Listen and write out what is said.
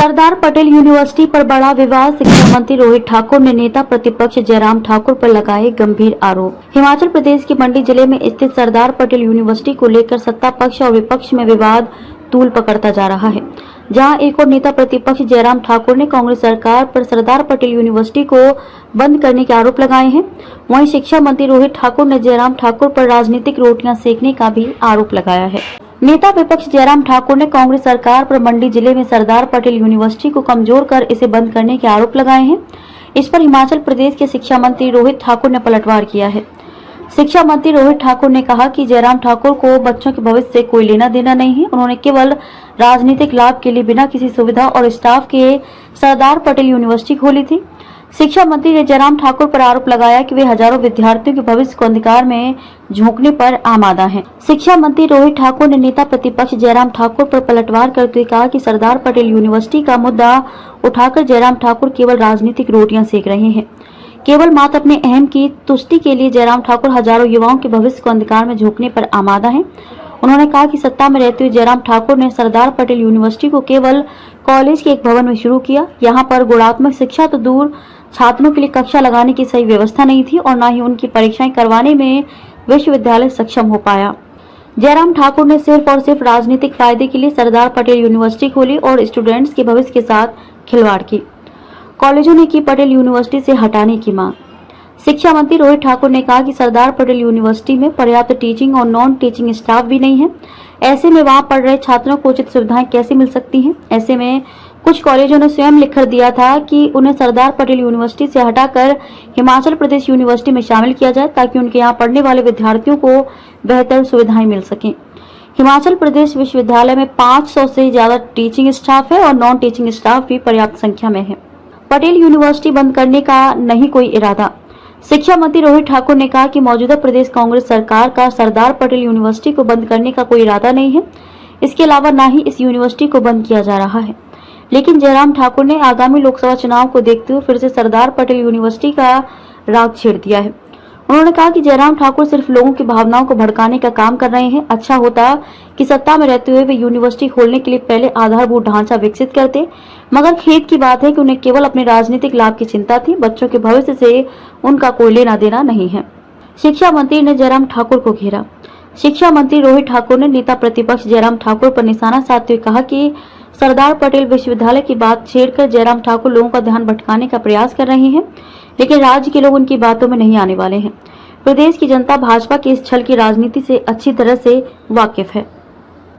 Sardar Patel university पर बड़ा विवाद। शिक्षा मंत्री रोहित ठाकुर ने नेता प्रतिपक्ष जयराम ठाकुर पर लगाए गंभीर आरोप। हिमाचल प्रदेश के मंडी जिले में स्थित सरदार पटेल यूनिवर्सिटी को लेकर सत्ता पक्ष और विपक्ष में विवाद तूल पकड़ता जा रहा है, जहां एक और नेता प्रतिपक्ष जयराम ठाकुर ने कांग्रेस सरकार पर सरदार पटेल यूनिवर्सिटी को बंद करने के आरोप लगाए हैं। वहीं शिक्षा मंत्री रोहित ठाकुर ने जयराम ठाकुर पर राजनीतिक रोटियां सेकने का भी आरोप लगाया है। नेता विपक्ष जयराम ठाकुर ने कांग्रेस सरकार पर मंडी जिले में सरदार पटेल यूनिवर्सिटी को कमजोर कर इसे बंद करने के आरोप लगाए हैं। इस पर हिमाचल प्रदेश के शिक्षा मंत्री रोहित ठाकुर ने पलटवार किया है। शिक्षा मंत्री रोहित ठाकुर ने कहा कि जयराम ठाकुर को बच्चों के भविष्य से कोई लेना देना नहीं है। उन्होंने केवल राजनीतिक लाभ के लिए बिना किसी सुविधा और स्टाफ के सरदार पटेल यूनिवर्सिटी खोली थी। शिक्षा मंत्री ने जयराम ठाकुर पर आरोप लगाया कि वे हजारों विद्यार्थियों के भविष्य को अंधकार में झोंकने पर आमादा हैं। शिक्षा मंत्री रोहित ठाकुर ने नेता प्रतिपक्ष जयराम ठाकुर पर पलटवार करते हुए कहा कि सरदार पटेल यूनिवर्सिटी का मुद्दा उठाकर जयराम ठाकुर केवल राजनीतिक रोटियां सेक रहे हैं। केवल मात्र अपने अहम की तुष्टि के लिए जयराम ठाकुर हजारों युवाओं के भविष्य को अंधकार में झोंकने पर आमादा हैं। उन्होंने कहा कि सत्ता में रहते हुए जयराम ठाकुर ने सरदार पटेल यूनिवर्सिटी को केवल कॉलेज के एक भवन में शुरू किया। यहाँ पर गुणात्मक शिक्षा तो दूर, छात्रों के लिए कक्षा लगाने की सही व्यवस्था नहीं थी और न ही उनकी परीक्षाएं करवाने में विश्वविद्यालय सक्षम हो पाया। जयराम ठाकुर ने सिर्फ और सिर्फ राजनीतिक फायदे के लिए सरदार पटेल यूनिवर्सिटी खोली और स्टूडेंट्स के भविष्य के साथ खिलवाड़ की। कॉलेजों ने की पटेल यूनिवर्सिटी से हटाने की मांग। शिक्षा मंत्री रोहित ठाकुर ने कहा कि सरदार पटेल यूनिवर्सिटी में पर्याप्त टीचिंग और नॉन टीचिंग स्टाफ भी नहीं है। ऐसे में वहां पढ़ रहे छात्रों को उचित सुविधाएं कैसे मिल सकती हैं? ऐसे में कुछ कॉलेजों ने स्वयं लिखकर दिया था कि उन्हें सरदार पटेल यूनिवर्सिटी से हटाकर हिमाचल प्रदेश यूनिवर्सिटी में शामिल किया जाए ताकि उनके यहाँ पढ़ने वाले विद्यार्थियों को बेहतर सुविधाएं मिल सकें। हिमाचल प्रदेश विश्वविद्यालय में 500 से ज्यादा टीचिंग स्टाफ है और नॉन टीचिंग स्टाफ भी पर्याप्त संख्या में है। पटेल यूनिवर्सिटी बंद करने का नहीं कोई इरादा। शिक्षा मंत्री रोहित ठाकुर ने कहा कि मौजूदा प्रदेश कांग्रेस सरकार का सरदार पटेल यूनिवर्सिटी को बंद करने का कोई इरादा नहीं है। इसके अलावा न ही इस यूनिवर्सिटी को बंद किया जा रहा है। लेकिन जयराम ठाकुर ने आगामी लोकसभा चुनाव को देखते हुए फिर से सरदार पटेल यूनिवर्सिटी का राग छेड़ दिया है। उन्होंने कहा कि जयराम ठाकुर सिर्फ लोगों की भावनाओं को भड़काने का काम कर रहे हैं। अच्छा होता कि सत्ता में रहते हुए वे यूनिवर्सिटी खोलने के लिए पहले आधारभूत ढांचा विकसित करते, मगर खेद की बात है कि उन्हें केवल अपने राजनीतिक लाभ की चिंता थी। बच्चों के भविष्य से उनका कोई लेना देना नहीं है। शिक्षा मंत्री ने जयराम ठाकुर को घेरा। शिक्षा मंत्री रोहित ठाकुर ने नेता प्रतिपक्ष जयराम ठाकुर पर निशाना साधते हुए कहा कि सरदार पटेल विश्वविद्यालय की बात छेड़कर जयराम ठाकुर लोगों का ध्यान भटकाने का प्रयास कर रहे हैं, लेकिन राज्य के लोग उनकी बातों में नहीं आने वाले हैं। प्रदेश की जनता भाजपा की इस छल की राजनीति से अच्छी तरह से वाकिफ है।